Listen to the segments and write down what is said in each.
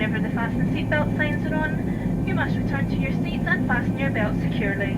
Whenever the fasten seatbelt signs are on, you must return to your seats and fasten your belt securely.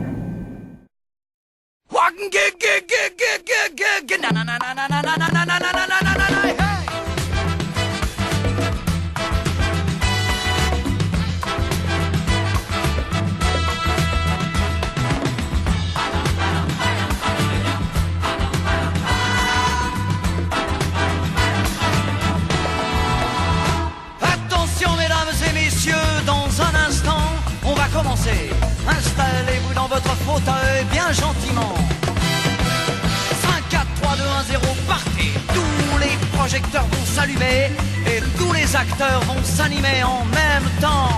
Commencer. Installez-vous dans votre fauteuil bien gentiment. 5, 4, 3, 2, 1, 0, partez. Tous les projecteurs vont s'allumer et tous les acteurs vont s'animer en même temps.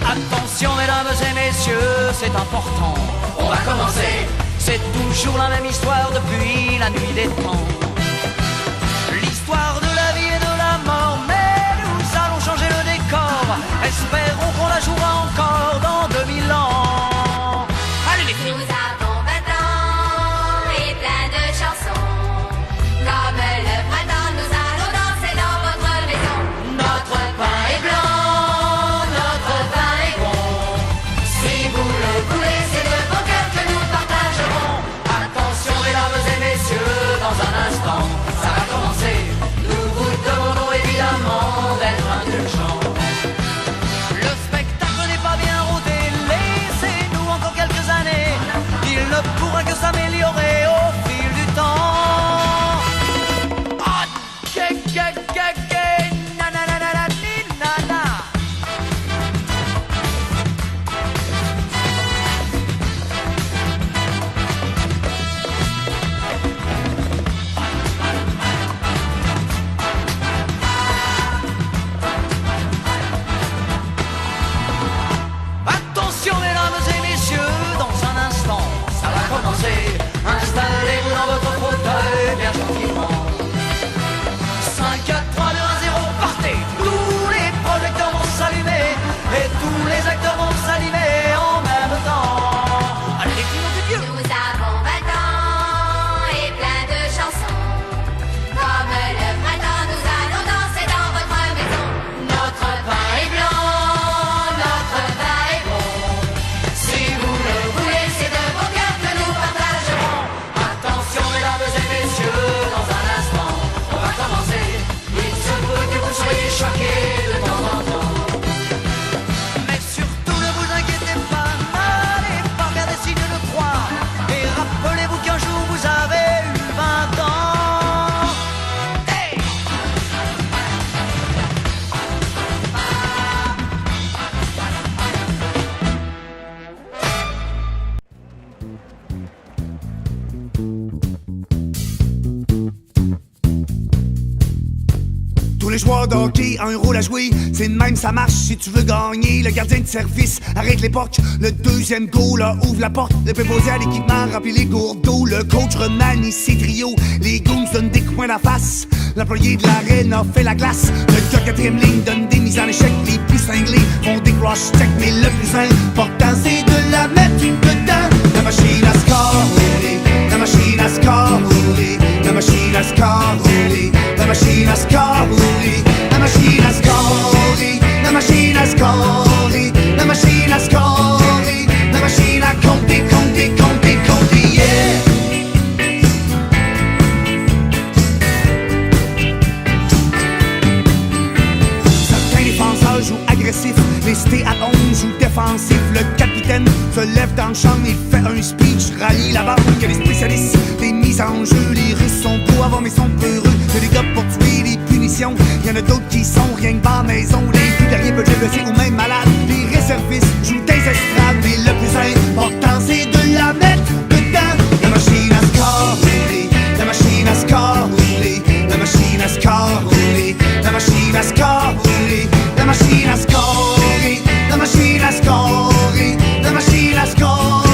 Attention mesdames et messieurs, c'est important. On va commencer. C'est toujours la même histoire depuis la nuit des temps. L'histoire de la vie et de la mort, mais nous allons changer le décor. Espérons qu'on la jouera encore dans 2000 ans. Allez les filles. Nous avons 20 ans et plein de chansons. Comme le printemps, nous allons danser dans votre maison. Notre pain est blanc, notre vin est bon. Si vous le voulez, c'est de bon cœur que nous partagerons. Attention mesdames et messieurs, dans un instant, ça va commencer. Nous vous demandons évidemment d'être indulgents. Il ne pourra que s'améliorer au fil du temps. Ah, na na na na na na. Attention mesdames et messieurs, dans un instant ça va commencer. Installez-vous dans votre fauteuil bien gentiment. 5, 4, 3, 2, 1, 0, partez. Tous les projecteurs vont s'allumer et tous les acteurs vont s'animer en même temps. Allez les filles, nom de Dieu. Nous avons 20 ans et plein de chansons. Comme le printemps, nous allons danser dans votre maison. Notre pain est blanc, notre vin est bon. Si vous le voulez, c'est de bon cœur que nous partagerons. Attention mesdames et messieurs, dans un instant, on va commencer. Il se peut que vous soyez choqués de temps en temps. Mais surtout ne vous inquiétez pas, n'allez pas faire des signes de croix. Et rappelez-vous qu'un jour vous avez eu 20 ans. Hey! Tous les joueurs de hockey ont un rôle à jouer, c'est de même ça marche si tu veux gagner. Le gardien de service arrête l'époque, le deuxième goal ouvre la porte. Le préposé à l'équipement remplit les gourdes d'eau, le coach remanie ses trios. Les goons donnent des coups d'en face, l'employé de l'arène a fait la glace. Le gars quatrième ligne donne des mises en échec, les plus cinglés font des cross-check. Mais le plus important c'est de la mettre dedans. La machine à score, la machine à score, la machine à score, la machine à score, la machine à score, la machine à score, la machine à score, la machine à compter, compter, compter, compter, yeah. Certains défenseurs jouent agressif, les cités à 11 jouent défensif. Le capitaine se lève dans le champ et fait un speech, rallie la bande. Il y a des spécialistes, des mises en jeu. Les Russes sont beaux avant mais sont peureux. Il y a des gars pour tuer, des punitions. Il y en a d'autres qui sont rien que bas maison. Les plus guerriers peuvent blessés ou même malades. Les réservistes jouent des estrades. Mais le plus important c'est de la mettre dedans. La machine à score, la machine à score, la machine à score, la machine à score, la machine à score, la machine à score, la machine à score,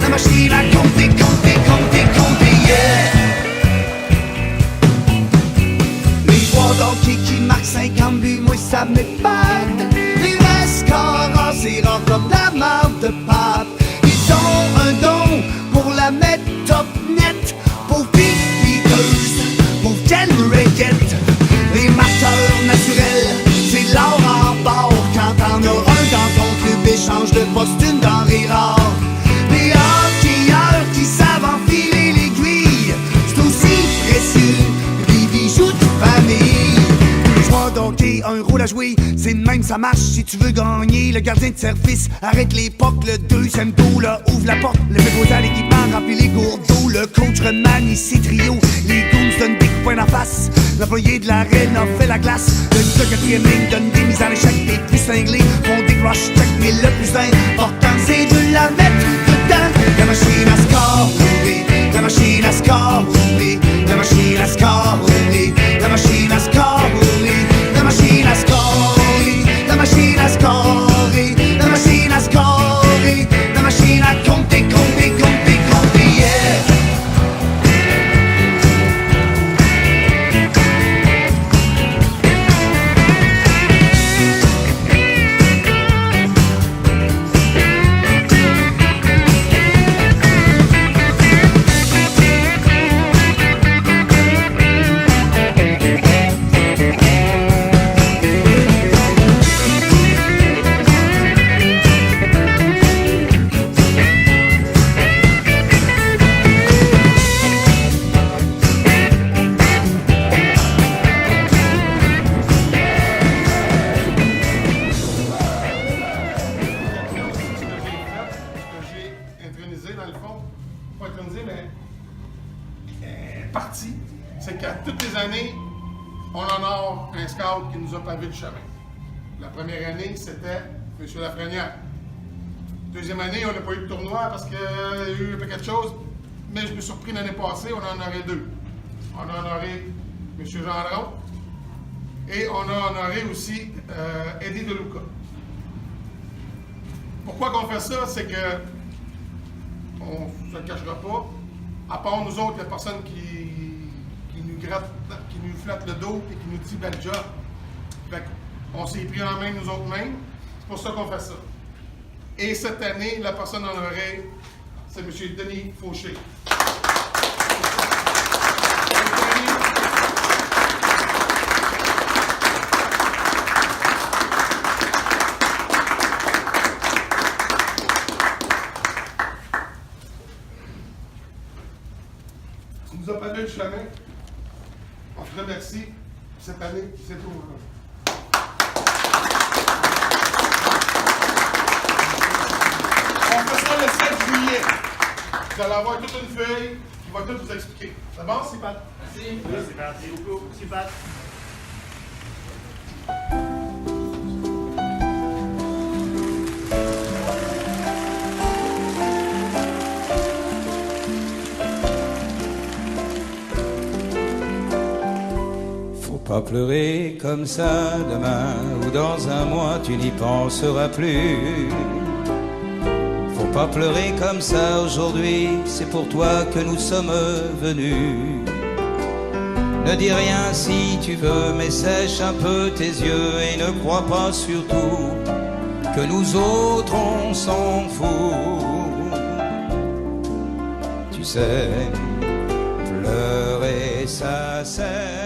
la machine à compter, compter, compter, compter, yeah. Les joueurs d'hockey qui marquent 50 buts, moi ça m'épate. Les rescorts, c'est rare comme la marde de pape. Ils ont un don pour la mettre top net. Pauvres beaters, pauvres Ken Rickett. Les marqueurs naturels, c'est l'art manquer un rôle à jouer, c'est de même ça marche si tu veux gagner. Le gardien de service arrête l'époque, le deuxième dos, là, ouvre la porte, le fait à l'équipement, remplit les gourdeaux, le coach remanie ses trios, les goons donnent des coups de poing en face, l'employé de l'arène a fait la glace, le gars quatrième ligne donne des mises en échec, les plus cinglés font des rush check, mais le plus important c'est de la mettre dedans. La machine à score, oui, la machine à score, oui, la machine à score, oui, la machine à score, oui, la machine à score, oui, la machine à score, oui, la machine à score, oui, la machine à compter, compter, compter, compter, yeah. Dans le fond, pas intronisé, mais parti, c'est qu'à toutes les années, on honore un scout qui nous a pavé le chemin. La première année, c'était M. Lafrenière. Deuxième année, on n'a pas eu de tournoi parce qu'il y a eu un paquet de choses, mais je me suis surpris l'année passée, on en aurait deux. On a honoré M. Gendron et on a honoré aussi Eddie De Luca. Pourquoi qu'on fait ça? C'est que on ne se le cachera pas. À part nous autres, il n'y a personne qui nous gratte, qui nous flatte le dos et qui nous dit bel job. Fait qu'on s'est pris en main nous autres mêmes. C'est pour ça qu'on fait ça. Et cette année, la personne honorée, c'est M. Denis Fauché. Tu nous as pavé le chemin. On te remercie. Cette année, c'est tout. On fait ça le 7 juillet. Vous allez avoir toute une feuille qui va tout vous expliquer. C'est bon, c'est Pat? Merci. C'est parti beaucoup. C'est Pat. Pas pleurer comme ça demain ou dans un mois tu n'y penseras plus. Faut pas pleurer comme ça aujourd'hui, c'est pour toi que nous sommes venus. Ne dis rien si tu veux, mais sèche un peu tes yeux et ne crois pas surtout que nous autres on s'en fout. Tu sais, pleurer ça sert.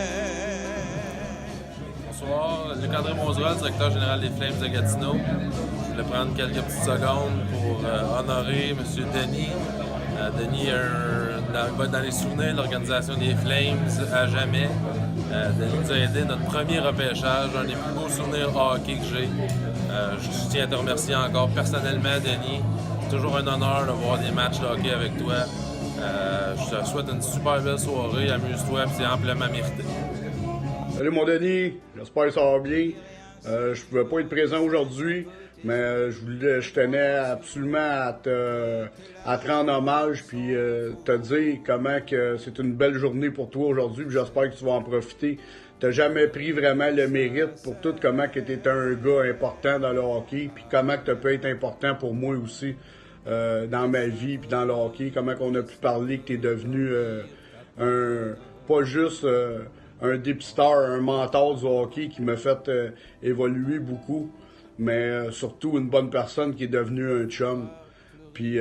Bonsoir, Luc-André Monzerolle, directeur général des Flames de Gatineau. Je voulais prendre quelques petites secondes pour honorer M. Denis. Denis va dans les souvenirs de l'organisation des Flames à jamais. Denis nous a aidé notre premier repêchage, un des plus beaux souvenirs hockey que j'ai. Je tiens à te remercier encore personnellement, Denis. C'est toujours un honneur de voir des matchs de hockey avec toi. Je te souhaite une super belle soirée, amuse-toi, c'est amplement mérité. Salut mon Denis, j'espère que ça va bien. Je pouvais pas être présent aujourd'hui, mais je tenais absolument à te rendre hommage puis te dire comment que c'est une belle journée pour toi aujourd'hui. J'espère que tu vas en profiter. T'as jamais pris vraiment le mérite pour tout comment que t'es un gars important dans le hockey, puis comment que tu peux être important pour moi aussi dans ma vie puis dans le hockey. Comment qu'on a pu parler que t'es devenu pas juste un deep star, un mentor du hockey qui m'a fait évoluer beaucoup, mais surtout une bonne personne qui est devenue un chum. Puis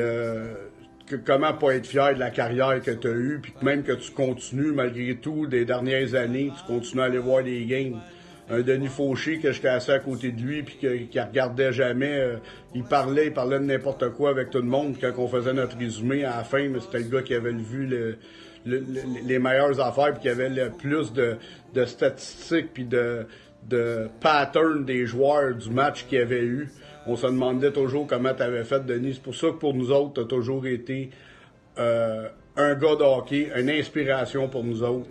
comment pas être fier de la carrière que tu as eue, puis même que tu continues malgré tout des dernières années, tu continues à aller voir des games. Un Denis Fauché que j'étais assis à côté de lui puis qui regardait jamais, il parlait de n'importe quoi avec tout le monde. Quand on faisait notre résumé à la fin, mais c'était le gars qui avait vu les meilleures affaires puis qui avait le plus de statistiques puis de pattern des joueurs du match qu'il y avait eu. On se demandait toujours comment tu avais fait, Denis. C'est pour ça que pour nous autres, tu as toujours été un gars de hockey, une inspiration pour nous autres.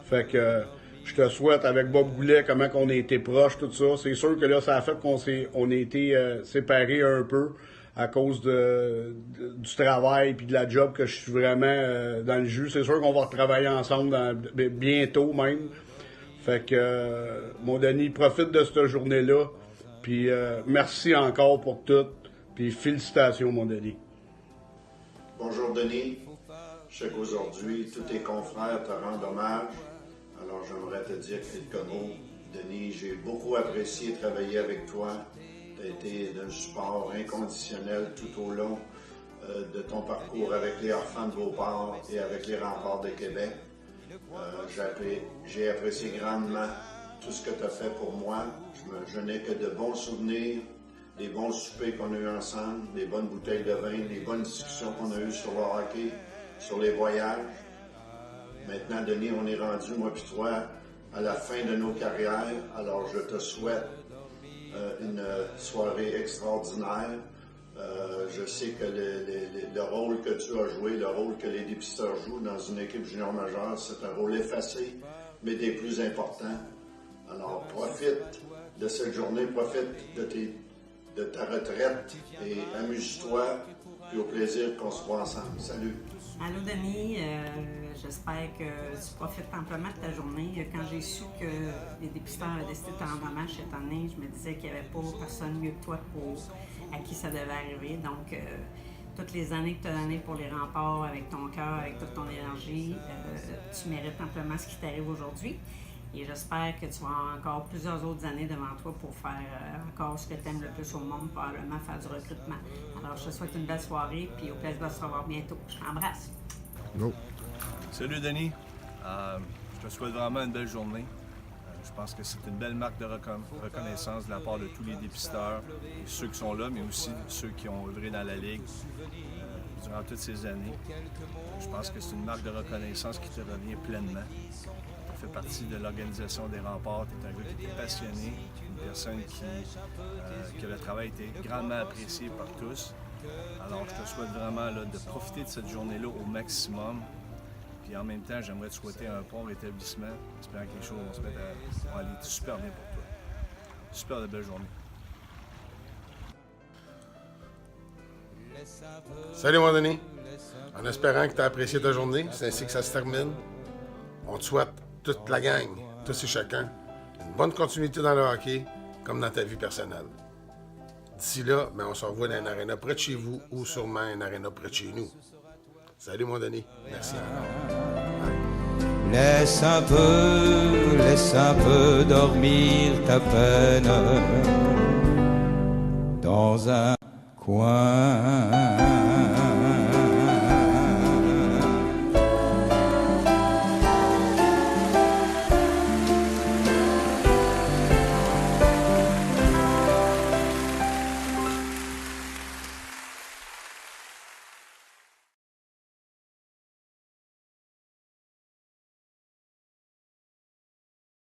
Fait que je te souhaite, avec Bob Goulet, comment qu'on a été proches, tout ça. C'est sûr que là, ça a fait qu'on a été séparés un peu à cause du travail puis de la job que je suis vraiment dans le jus. C'est sûr qu'on va retravailler ensemble bientôt même. Fait que, mon Denis, profite de cette journée-là. Puis merci encore pour tout. Puis félicitations, mon Denis. Bonjour, Denis. Je sais qu'aujourd'hui, tous tes confrères te rendent hommage. Alors, j'aimerais te dire quelques mots. Denis, j'ai beaucoup apprécié travailler avec toi. Tu as été d'un support inconditionnel tout au long de ton parcours avec les Orphans de Beauport et avec les Remparts de Québec. J'ai apprécié grandement tout ce que tu as fait pour moi. Je n'ai que de bons souvenirs, des bons soupers qu'on a eus ensemble, des bonnes bouteilles de vin, des bonnes discussions qu'on a eues sur le hockey, sur les voyages. Maintenant, Denis, on est rendu, moi puis toi, à la fin de nos carrières. Alors, je te souhaite une soirée extraordinaire. Je sais que le rôle que tu as joué, le rôle que les dépisteurs jouent dans une équipe junior majeure, c'est un rôle effacé, mais des plus importants. Alors, profite de cette journée, profite de ta retraite et amuse-toi, puis au plaisir qu'on se voit ensemble. Salut! Allô Denis, j'espère que tu profites amplement de ta journée. Quand j'ai su que les dépisteurs avaient décidé de te rendre hommage cette année, je me disais qu'il n'y avait pas personne mieux que toi à qui ça devait arriver. Donc, toutes les années que tu as données pour les Remparts, avec ton cœur, avec toute ton énergie, tu mérites amplement ce qui t'arrive aujourd'hui. Et j'espère que tu vas avoir encore plusieurs autres années devant toi pour faire encore ce que tu aimes le plus au monde, probablement faire du recrutement. Alors, je te souhaite une belle soirée, puis au plaisir de se revoir bientôt. Je t'embrasse. No. Salut Denis. Je te souhaite vraiment une belle journée. Je pense que c'est une belle marque de reconnaissance de la part de tous les dépisteurs, ceux qui sont là, mais aussi ceux qui ont œuvré dans la Ligue durant toutes ces années. Je pense que c'est une marque de reconnaissance qui te revient pleinement. Tu fais partie de l'organisation des Remparts, tu es un gars qui est passionné, une personne que le travail a été grandement apprécié par tous. Alors je te souhaite vraiment là, de profiter de cette journée-là au maximum. Puis en même temps, j'aimerais te souhaiter un bon rétablissement, espérant que les choses vont se mettre à aller super bien pour toi. Super de belle journée. Salut mon Denis. En espérant que tu as apprécié ta journée, c'est ainsi que ça se termine. On te souhaite, toute la gang, tous et chacun, une bonne continuité dans le hockey, comme dans ta vie personnelle. D'ici là, on se revoit dans une aréna près de chez vous ou sûrement une aréna près de chez nous. Salut mon Denis. Merci. Laisse un peu dormir ta peine dans un coin.